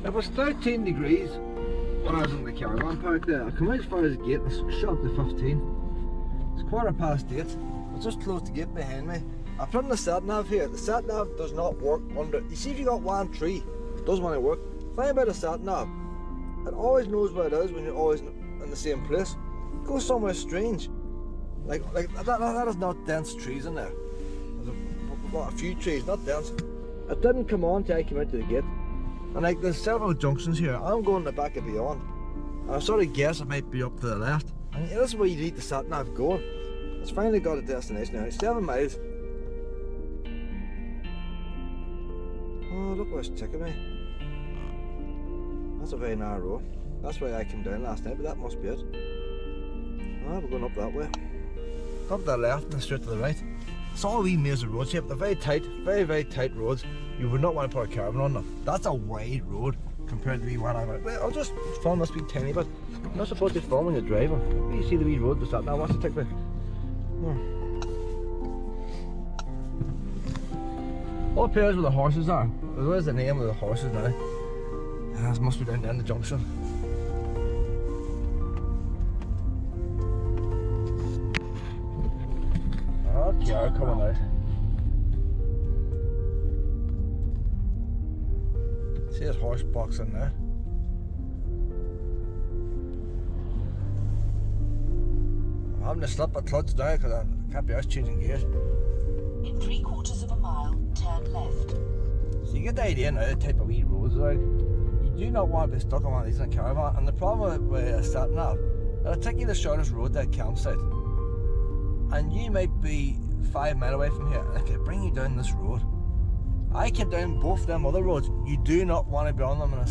It was 13 degrees when I was in the caravan park there. I come out as far as the gate and shut up to 15. It's 8:15. I just closed the gate behind me. I put in the sat nav here. The sat nav does not work under. You see, if you got one tree, it doesn't want to work. Think about a sat nav. It always knows where it is when you're always in the same place. Go somewhere strange. Like that is not dense trees in there. There's a few trees, not dense. It didn't come on till I came out to the gate. And like there's several junctions here. I'm going the back of beyond. And I sort of guess it might be up to the left. And this is where you need the sat nav going. It's finally got a destination now. It's 7 miles. Oh, look where it's taking me. That's a very narrow road. That's where I came down last night, but that must be it. Oh, we're going up that way. Up to the left and straight to the right. It's all wee maze of roads here, but they're very tight, very tight roads. You would not want to put a caravan on them. That's a wide road compared to the wee one I'm at. Well, I'll just film this wee tiny bit. You're not supposed to film when you're driving. You see the wee road, that now. What's the tick there? Up here is where the horses are. Where's the name of the horses now? This must be down there in the junction. Oh, car coming out. See this horse box in there. I'm having to slip a clutch now because I can't be out changing gears. In 3/4 of a mile, turn left. So you get the idea now, the type of wee roads are. You do not want to be stuck on one of these in a caravan, and the problem with a sat nav, it'll take you the shortest road to a campsite. And you might be 5 miles away from here, and it can bring you down this road. I came down both them other roads. You do not want to be on them in a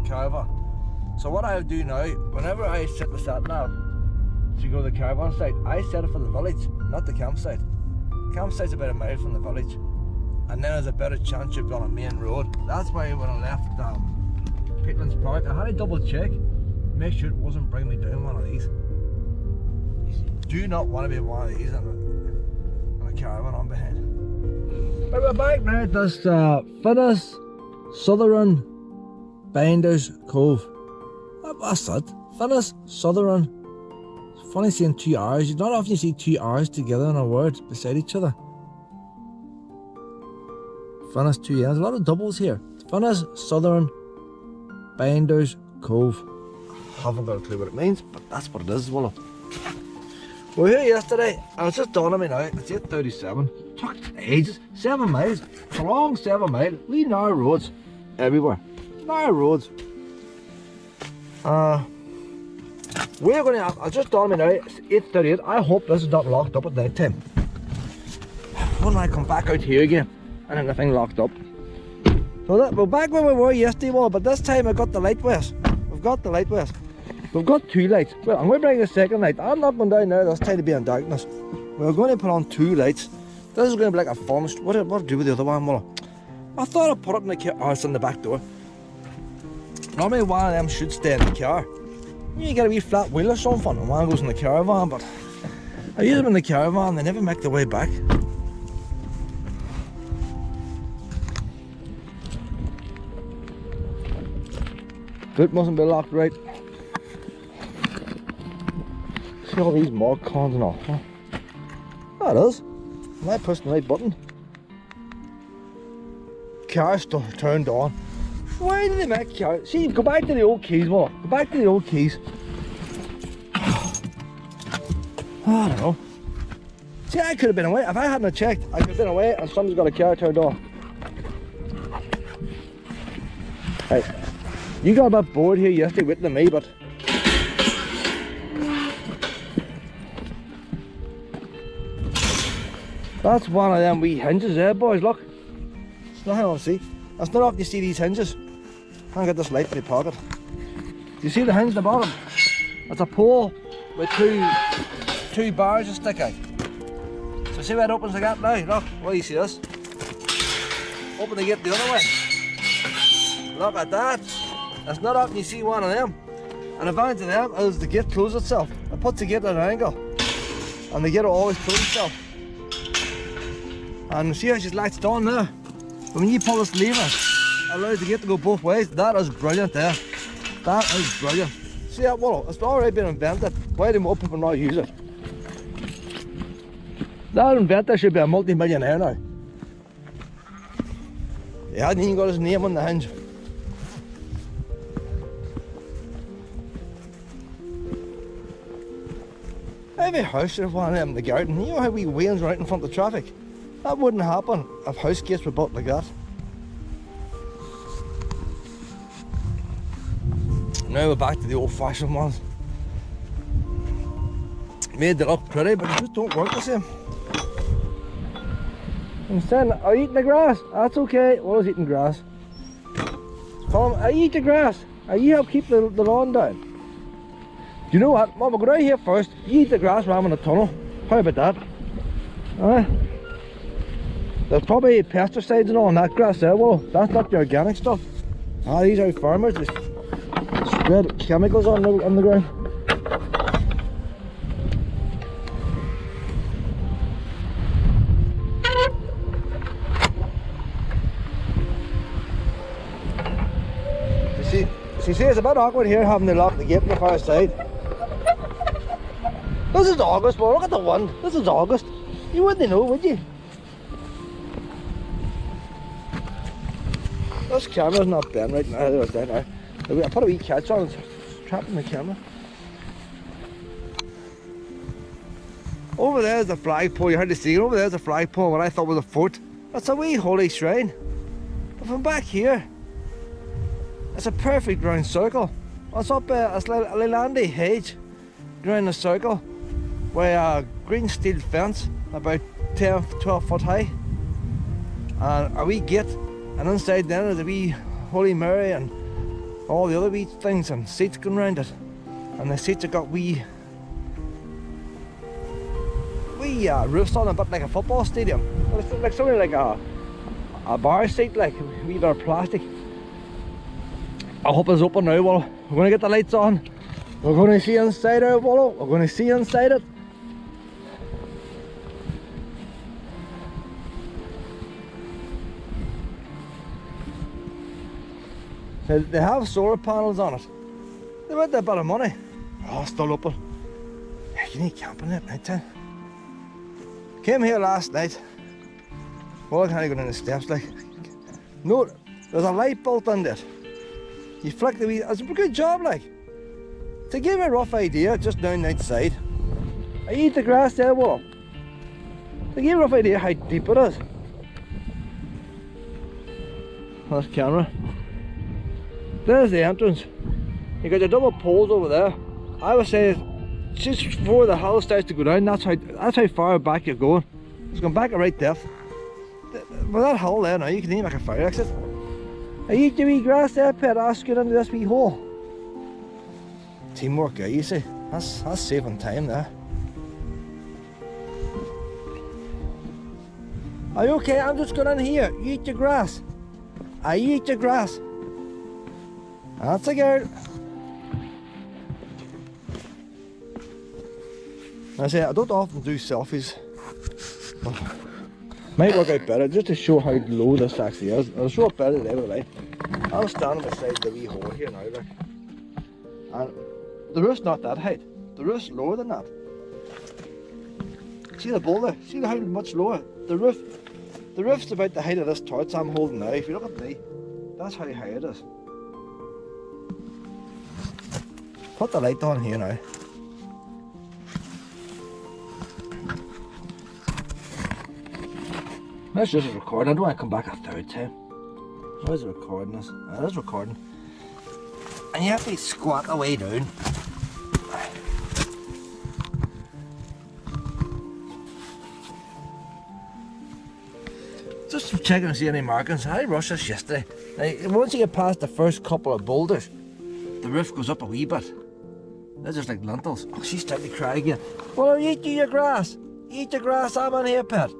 caravan. So what I do now, whenever I set the sat nav to go to the caravan site, I set it for the village, not the campsite. The campsite's about a mile from the village, and then there's a better chance you'll be on a main road. That's why when I left Pitman's Park, I had to double check, make sure it wasn't bringing me down one of these. You do not want to be one of these in a caravan on behind. Right, we're back now at this Finnis Souterrain Binder Cove. What's that? Finnis Souterrain. It's funny seeing 2 R's. Not often you see 2 R's together in a word beside each other. Finnis 2 N's. A lot of doubles here. Finnis Souterrain Binder Cove. I haven't got a clue what it means, but that's what it is, Willow. We were here yesterday, and it's just dawned on me now. It's 8:37. Took ages. 7 miles. It's a long 7 miles. Wee narrow roads everywhere. Narrow roads. We're going to. It's just dawned on me now. It's 8:38. I hope this is not locked up at night time. When I come back out here again, and then the thing locked up. So that we're back where we were yesterday, well, but this time I got the light west. We've got the light west. We've got 2 lights. Well, I'm going to bring a second light. I'm not going down there this time to be in darkness. We're going to put on 2 lights. This is going to be like a fun. What do I do with the other one, Muller? I thought I'd put it in the car. Oh, it's in the back door. Normally one of them should stay in the car. You get a wee flat wheel or something, and one goes in the caravan, but I use them in the caravan, they never make their way back. Boot mustn't be locked right. See all these mod cons and all. Huh? That is. Am I pushing the right button? Car still turned on. Why did they make car? See, go back to the old keys, Mo. Go back to the old keys. I don't know. See, I could have been away. If I hadn't checked, I could have been away and somebody's got a car turned on. Right. You got a bit bored here yesterday waiting on me, but that's one of them wee hinges there, boys. Look. It's nothing else, see. That's not often you see these hinges. I'll get this light in my pocket. Do you see the hinge at the bottom? It's a pole with two bars of stick out. So see where it opens like that now? Look, well, you see this? Open the gate the other way. Look at that. It's not often you see one of them. And the advantage of them is the gate closes itself. It puts the gate at an angle. And the gate will always close itself. And see how it just latched on there? But when you pull this lever, allows the gate to go both ways. That is brilliant there. That is brilliant. See that wall? It's already been invented. Why do more people not use it? That inventor should be a multi-millionaire now. He hadn't even got his name on the hinge. Every house should have one of them in the garden. You know how we wains are out in front of traffic? That wouldn't happen if house gates were built like that. Now we're back to the old-fashioned ones. Made they look pretty, but they just don't work the same. I'm saying, are you eating the grass? That's okay. What is eating grass? I eat the grass. You help keep the lawn down. You know what? Mum, we'll go down here first. You eat the grass while I'm in the tunnel. How about that? There's probably pesticides and all on that grass there. Well, that's not the organic stuff. These are farmers just spread chemicals on the ground. You see, it's a bit awkward here having to lock the gate on the far side. This is August, but look at the wind. This is August. You wouldn't know, would you? This camera's not bent right now. There it's down now. I put a wee catch on, it's trapping the camera. Over there's the flagpole, you hardly see it. Over there's the flagpole, what I thought was a fort. That's a wee holy shrine. But from back here, it's a perfect round circle. It's up a Leylandy hedge around the circle with a green steel fence about 10-12 foot high, and a wee gate, and inside then there's a wee Holy Mary and all the other wee things and seats going around it, and the seats have got wee roofs on them, but like a football stadium. It's like something like a bar seat, like a wee bit of plastic. I hope it's open now. Well, we're going to get the lights on. We're going to see inside our wallow. We're going to see inside it. So they have solar panels on it. They went a bit of money. Oh, still open. Yeah, you need camping at night time. Came here last night. Well, I can't go down the steps like. No, there's a light built in there. You flick the wee, it's a good job like. To give you a rough idea, just down the outside. I eat the grass there, well. To give you a rough idea how deep it is. That's camera. There's the entrance. You got your double poles over there. I would say just before the hill starts to go down, that's how far back you're going. It's going back at right depth. With that hill there now, you can even make a fire exit. I eat the wee grass there, pet. Ask it into this wee hole. Teamwork, you see. That's saving time there. Are you okay? I'm just going in here. You eat your grass. I eat your grass. That's a girl. I say I don't often do selfies. Might work out better just to show how low this actually is. I'll show it better today with the light. I'm standing beside the wee hole here now, look. And the roof's not that height. The roof's lower than that. See the boulder? See how much lower? The roof's about the height of this torch I'm holding now. If you look at me, that's how high it is. Put the light on here now. That's just a recording. I don't want to come back a third time. Where's the recording? It is recording. And you have to squat the way down. Just checking to see any markings. I rushed this yesterday. Now, once you get past the first couple of boulders, the roof goes up a wee bit. They're just like lentils. Oh, she's starting to cry again. Well, you eat your grass. Eat your grass. I'm in here, pet.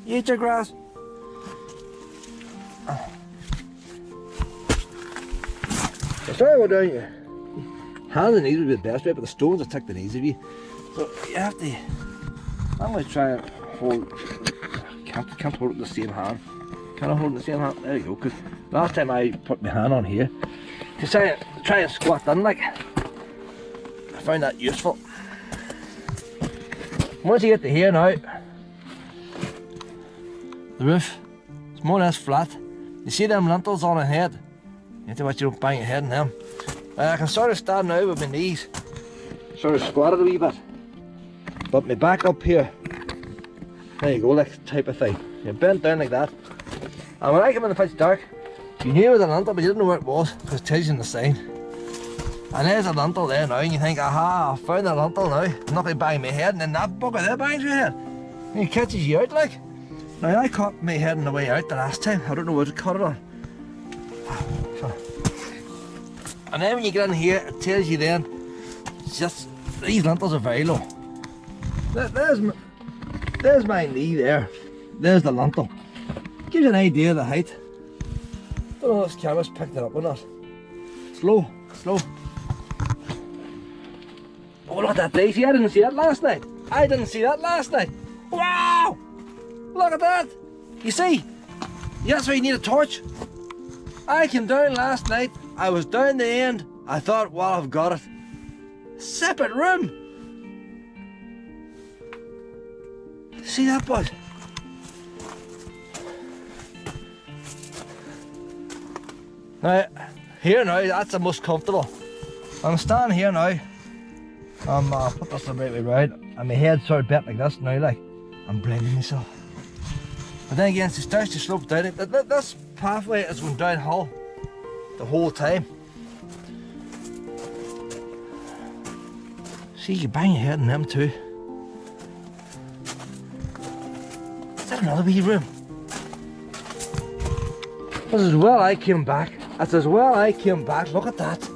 Eat your grass. Sorry about down here. Hands and knees would be the best way, but the stones are tucked in easy. So you have to. I'm going to try and hold. Can't hold it with the same hand. Can I hold the same hand? There you go, because last time I put my hand on here to try and squat down, like, I found that useful. Once you get to here now, the roof is more or less flat. You see them lintels on ahead? You have to watch you don't bang your head in them. I can sort of stand now with my knees, sort of squatted a wee bit, but my back up here, there you go, like type of thing. You bent down like that. And when I came in the pitch dark, you knew it was a lintel, but you didn't know where it was, because it tells you on the sign. And there's a lintel there now, and you think, aha, I found a lintel now. I'm not going to bang my head, and then that bugger there bangs your head. And it catches you out, like. Now, I caught my head on the way out the last time. I don't know where to cut it on. And then when you get in here, it tells you then, it's just, these lintels are very low. There's my knee there. There's the lintel. Gives you an idea of the height. Don't know if this camera's picked it up or not. Slow. Oh, look at that daisy. I didn't see that last night. Wow! Look at that. You see? That's why you need a torch. I came down last night. I was down the end. I thought, well, I've got it. Separate room. See that, bud? Now, here now, that's the most comfortable. I'm standing here now. I'll put this the right way round, and my head's sort of bent like this now, like. I'm blinding myself. But then again, it starts to slope down. This pathway is going downhill the whole time. See, you bang your head in them too. Is that another wee room? This is well I came back. That's as well I came back. Look at that.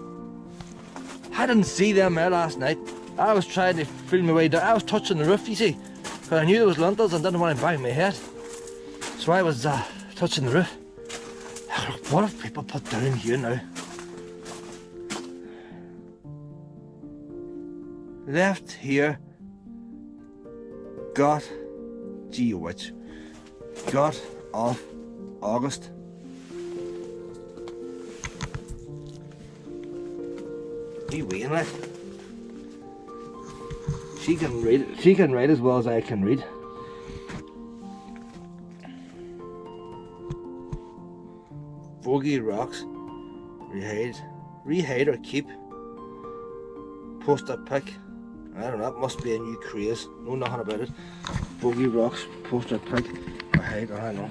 I didn't see them there last night. I was trying to feel my way down. I was touching the roof, you see, because I knew there was lintels and didn't want to bang my head. So I was touching the roof. What have people put down here now? Left here. Got GOH. Got off August. Wee wee, like. She can read. She can write as well as I can read. Bogey rocks. Rehide or keep. Post up pick. I don't know. That must be a new craze. Know nothing about it. Bogey rocks. Post up pick. Or hide. I don't know.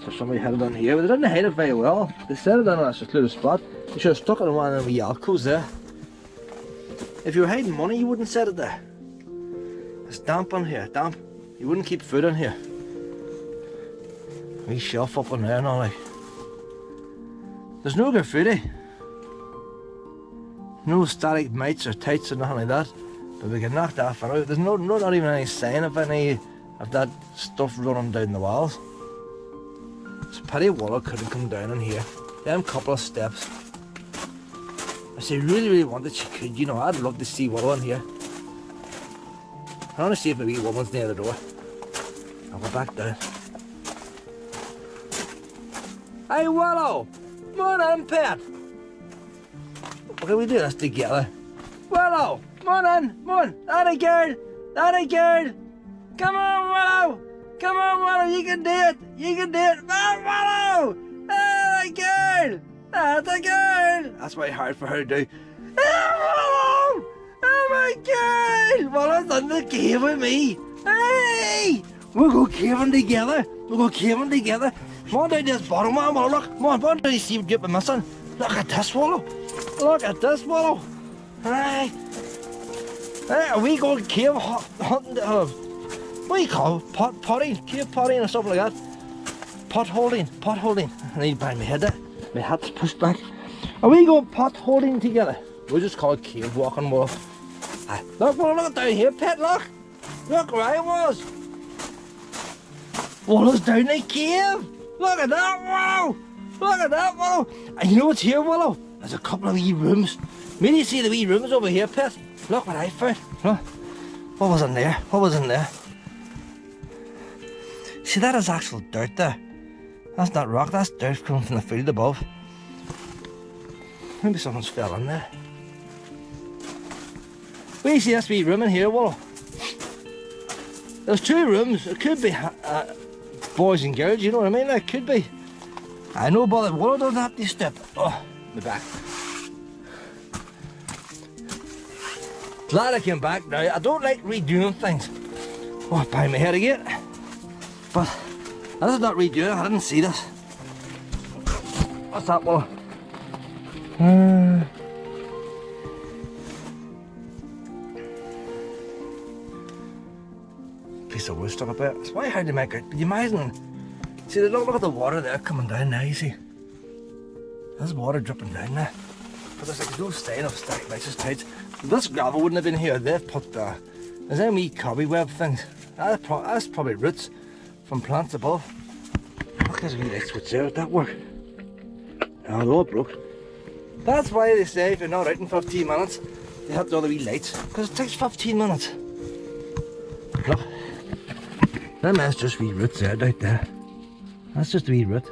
So somebody had it on here, but they didn't hide it very well. They set it on a secluded spot. They should have stuck it in one of the alcoves there. If you were hiding money, you wouldn't set it there. It's damp on here, damp. You wouldn't keep food in here. Wee shelf up on there and all, like. There's no graffiti. No static mites or tights or nothing like that. But we can knock that one out. There's not even any sign of any of that stuff running down the walls. It's a pity Wallow couldn't come down in here. Them couple of steps. If she really wanted, she could, you know. I'd love to see Wallow in here. I want to see if the wee woman's near the door. I'll go back down. Hey Wallow! Come on in, pet! What can we do this together? Wallow! Come on in! Come on! Thatty girl! Thatty girl! Come on, Wallow! Come on, Wallow! You can do it! You can do it! Come on, Wallow! Thatty girl! That's a girl! That's very hard for her to do. Oh, Wallow! Oh my God! Wallow's in the cave with me! Hey! We'll go caving together! We'll go caving together! Come on down to this bottom one, Wallow, look! Come on down to see what you've been missing! Look at this, Wallow! Look at this, Wallow! Hey! Hey, are we going cave hunting? What do you call it? Potting? Cave potting or something like that? Pot holding. I need to bang my head there. My hat's pushed back. Are we going pot holding together? We'll just call it cave walking, Wallow. Look, Wallow, look down here, pet, look! Look where I was! Wallow's down the cave! Look at that, Wallow! Look at that, Wallow! And you know what's here, Wallow? There's a couple of wee rooms. Maybe you see the wee rooms over here, pet? Look what I found. Look. What was in there? What was in there? See, that is actual dirt there. That's not rock, that's dirt coming from the field above. Maybe someone's fell in there. We see this wee room in here, Willow. There's 2 rooms. It could be boys and girls, you know what I mean? It could be. I know, but Willow doesn't have to step. Oh, my back. Glad I came back now. I don't like redoing things. Oh, bang my head again. But this is not redoing it. I didn't see this. What's that, Willow? Piece of wood stuck up there. It's why hard to make it. But you imagine, see, look at the water there coming down now, you see. There's water dripping down there. But there's like no stain of stack, like just tight. This gravel wouldn't have been here. They've put there's them wee cobweb things. That's probably roots from plants above. Look, there's wee light switch there. Would that work? Oh, the all broke. That's why they say if you're not out in 15 minutes, they have the other wee lights. Because it takes 15 minutes. Look. That's just wee roots there, right there. That's just a wee root.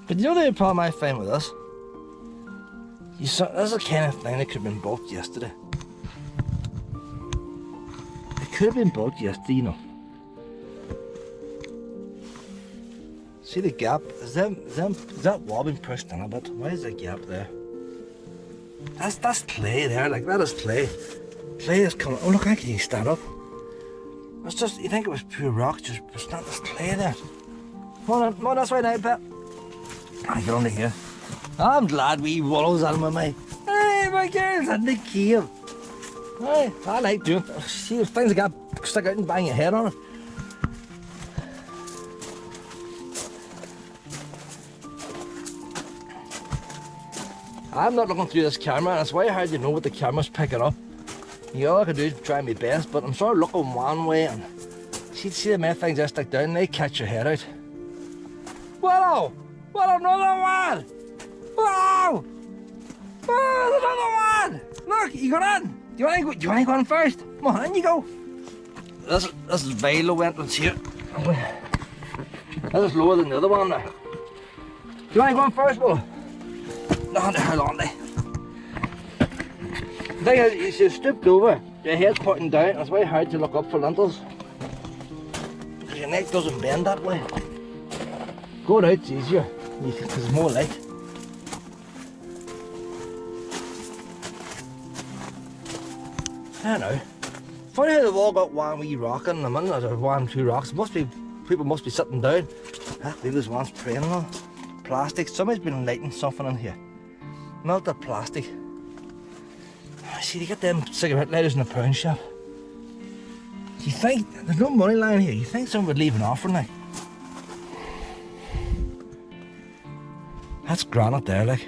But you know the problem I find with this? This is the kind of thing that could have been bought yesterday. It could have been bought yesterday, you know. See the gap? Is that wall been pushed in a bit? Why is there a gap there? That's clay there, like that is clay. Clay is coming. Oh look, how can you stand up? It's just, you think it was pure rock, just it's not, there's clay there. Come on, that's right now, Pet. I get under here. I'm glad we Wallow's on with me. Hey, my girl's in the cave. Hey, I like doing it. See, there's things that got stuck out and bang your head on it. I'm not looking through this camera, and it's way hard to know what the camera's picking up. All I can do is try my best, but I'm sort of looking one way, and see the many things that stick down, they catch your head out. Whoa! Well, another one! Wow! Oh, another one! Look, you got in. Do you want to go in first? Come on, in you go. This is very low entrance here. This is lower than the other one now. Do you want to go in first, Will? No, they're held on there. The thing is, you're stooped over, your head's pointing down, and it's very hard to look up for lintels. Because your neck doesn't bend that way. Going out's easier, because it's more light. I don't know. Funny how they've all got one wee rock in them, or 1 2 rocks. People must be sitting down. I believe there's one's praying on. Plastic. Somebody's been lighting something in here. Melted plastic. See, they get them cigarette lighters in the pound shop. You think, there's no money lying here, you think someone would leave an offering like? That's granite there, like.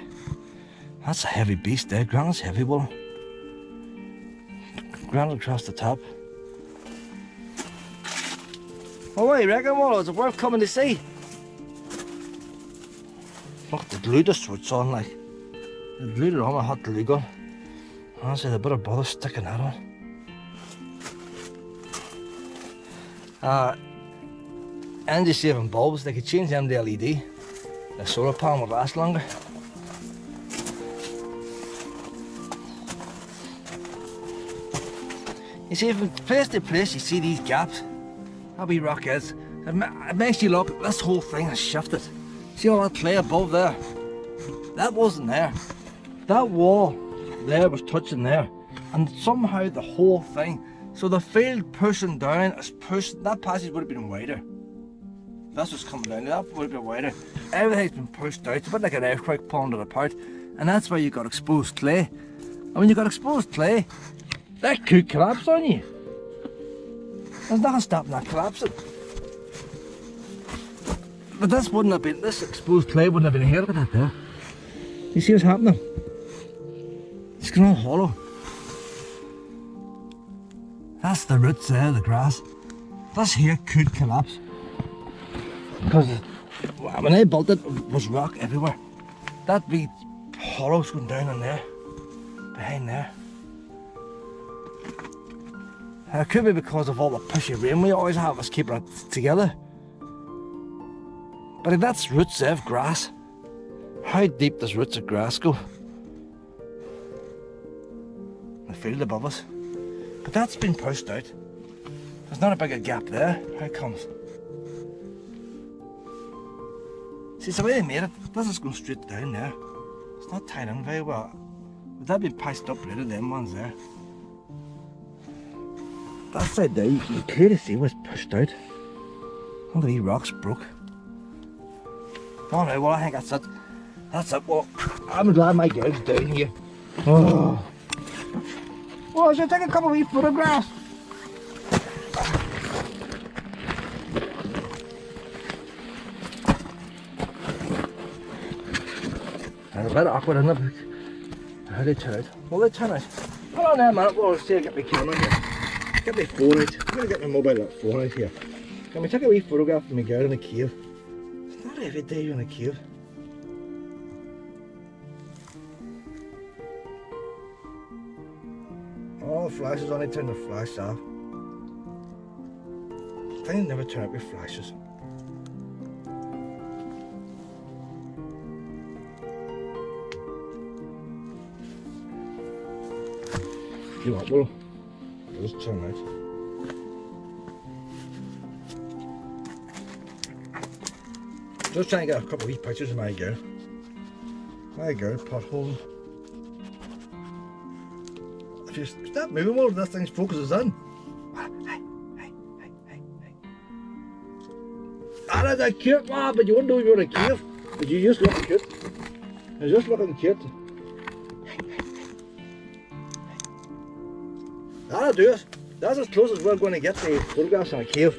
That's a heavy beast there. Granite's heavy, Will. Granite across the top. Oh, what do you reckon, Will? Is it worth coming to see? Look, they glued the switch on, like. They glued it on with a hot glue gun. Honestly, they better bother sticking that on. Energy saving bulbs, they could change them to LED. The solar panel would last longer. You see, from place to place, you see these gaps. How wee rock is. It makes you look, this whole thing has shifted. See all that clay above there? That wasn't there. That wall there was touching there. And somehow the whole thing, so the field pushing down is pushing, that passage would have been wider. That's what's coming down, that would have been wider. Everything's been pushed out, it's a bit like an earthquake pulling it apart. And that's why you got exposed clay. And when you got exposed clay, that could collapse on you. There's nothing stopping that collapsing. But this wouldn't have been, this exposed clay wouldn't have been here. Look at that there. You see what's happening? It's going all hollow. That's the roots there, the grass. This here could collapse. Because when they built it, it was rock everywhere. That big hollows going down in there, behind there. It could be because of all the pushy rain we always have, us keeping it together. But if that's roots of grass, how deep does roots of grass go? The field above us. But that's been pushed out. There's not a bigger gap there. How comes? See, it's the way they made it. This is going straight down there. It's not tied in very well. Would that be patched up later, them ones there? That side there, you can clearly see what's pushed out. All the wee rocks broke. Alright, well I think that's it. That's it. Well, I'm glad my girl's down here. Oh. Well, should I take a couple of wee photographs? It's a bit awkward, isn't it? How they turn out? Well, they turn out. Hold on there a minute, we'll see. Get my camera here. Get my phone out. I'm going to get my mobile phone out here. Can we take a wee photograph of my girl in the cave? It's not every day you're in a cave. All the flashes only turn the flash off. I think they never turn up with flashes. You know what, we'll just turn out. Just trying to get a couple of wee pictures of my girl. My girl, pothole. If you stop moving, well, this thing's focuses in. Hey. Ah, that's cute, man, but you wouldn't know if you were in a cave. But you just look cute. You're just looking cute. That'll do it. That's as close as we're going to get to photographs in a cave.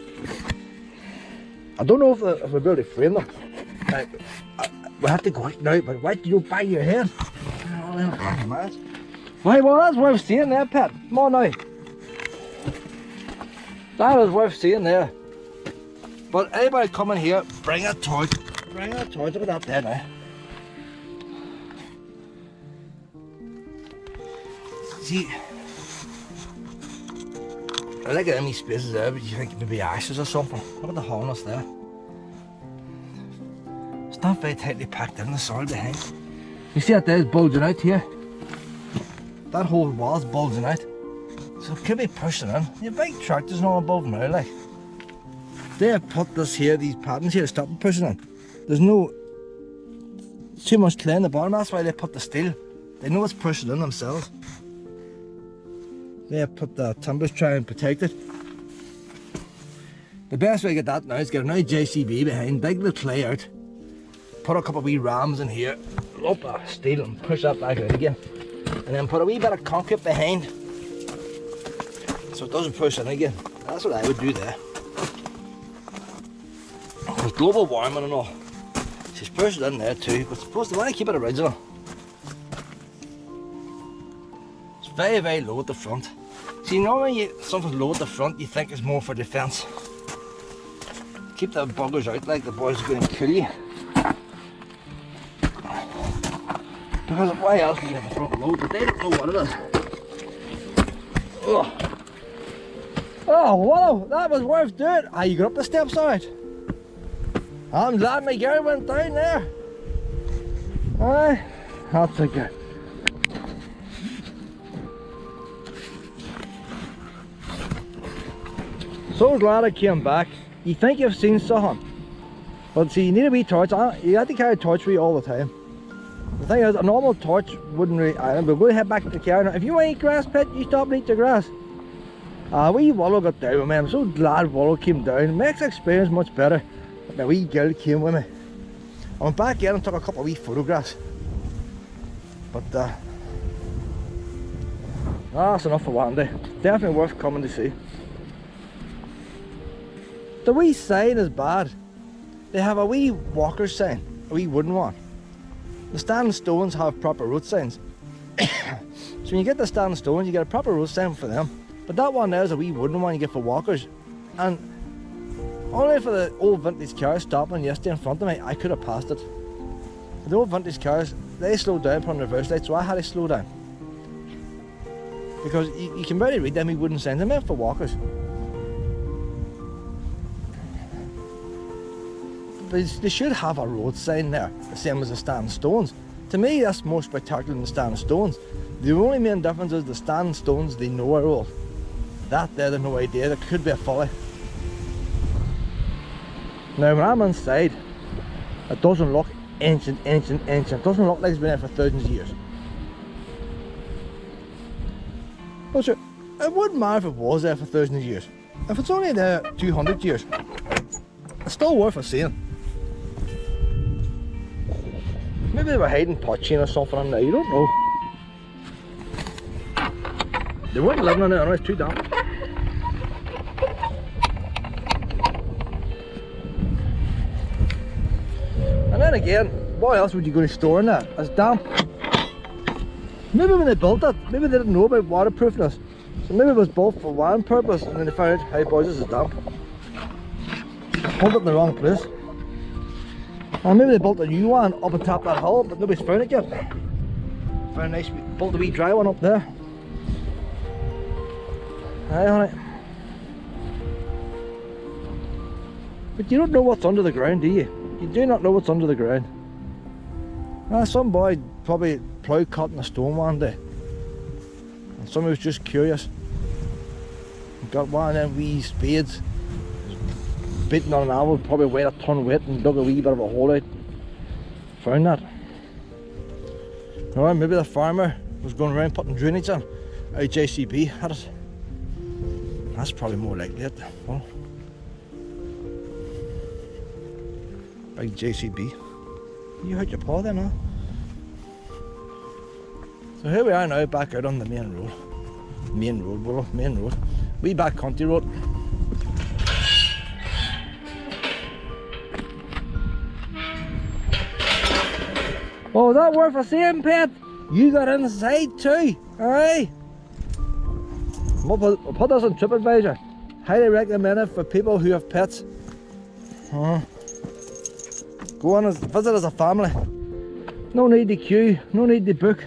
I don't know if we'll be able to frame them. We have to go out now, but why do you bang your head? Why, well, that's worth seeing there, Pat. Come on now. That is worth seeing there. But anybody coming here, bring a torch. Bring a torch. Look at that there now. See, I like any spaces there, but you think maybe ashes or something. Look at the harness there. It's not very tightly packed in the soil behind. You see that there's bulging out here? That whole wall's bulging out. So it could be pushing in. Your big tractor's not above now, like. They have put this here, these patterns here to stop it pushing in. There's too much clay in the bottom, that's why they put the steel. They know it's pushing in themselves. They have put the timbers to try and protect it. The best way to get that now is get a new JCB behind, dig the clay out, put a couple of wee rams in here, lump of steel and push that back out again. And then put a wee bit of concrete behind so it doesn't push in again. That's what I would do there. With global warming and all, she's pushed it in there too, but supposed to want to keep it original. It's very, very low at the front. See, normally something's low at the front, you think it's more for defence. Keep the buggers out, like the boys are going to kill you. Because why else would you have a front load? But they don't know what it is. Oh, wow, that was worth doing. Ah, you got up the steps alright. I'm glad my girl went down there. Aye, that's a good. So glad I came back. You think you've seen something, but see, you need a wee torch. You have to carry a torch with you all the time. The thing is, a normal torch wouldn't really iron, but we'll head back to the car now. If you want to eat grass, Pet, you stop and eat your grass. Wee Wallow got down with me. I'm so glad Wallow came down. It makes the experience much better. But my wee girl came with me. I went back in and took a couple of wee photographs. But that's enough for one day. Definitely worth coming to see. The wee sign is bad. They have a wee walker sign, a wee wooden one. The standing stones have proper road signs. So when you get the standing stones, you get a proper road sign for them. But that one there is a wee wooden one you get for walkers. And only for the old vintage cars stopping yesterday in front of me, I could have passed it. For the old vintage cars, they slowed down from reverse light, so I had to slow down. Because you can barely read them, he wouldn't send them out for walkers. But they should have a road sign there, the same as the standing stones. To me, that's more spectacular than the standing stones. The only main difference is the standing stones, they know are old. That there, they've no idea, there could be a folly. Now when I'm inside, it doesn't look ancient. It doesn't look like it's been there for thousands of years. But sure, it wouldn't matter if it was there for thousands of years. If it's only there 200 years, it's still worth a seeing. Maybe they were hiding poaching or something in there, you don't know. They weren't living on it anyway, it's too damp. And then again, what else would you go to store in there? It's damp. Maybe when they built it, maybe they didn't know about waterproofness. So maybe it was built for one purpose and then they found out, hey boys, this is damp. Pulled it in the wrong place. And maybe they built a new one up on top of that hill, but nobody's found it yet. Very nice, we built a wee dry one up there. Aye, honey. But you don't know what's under the ground, do you? You do not know what's under the ground. Some boy probably plough cutting a stone one day. And somebody was just curious. Got one of them wee spades. Beating on an anvil, probably weighed a ton of weight and dug a wee bit of a hole out. Found that. Or maybe the farmer was going around putting drainage in. Out JCB had it. That's probably more likely it. Well, big JCB. You hurt your paw then, huh? So here we are now, back out on the main road. Main road. Wee back country road. Oh, is that worth a seeing, pet? You got inside too, aye? We'll put this on TripAdvisor. Highly recommended for people who have pets. Go on and visit as a family. No need to queue, no need to book.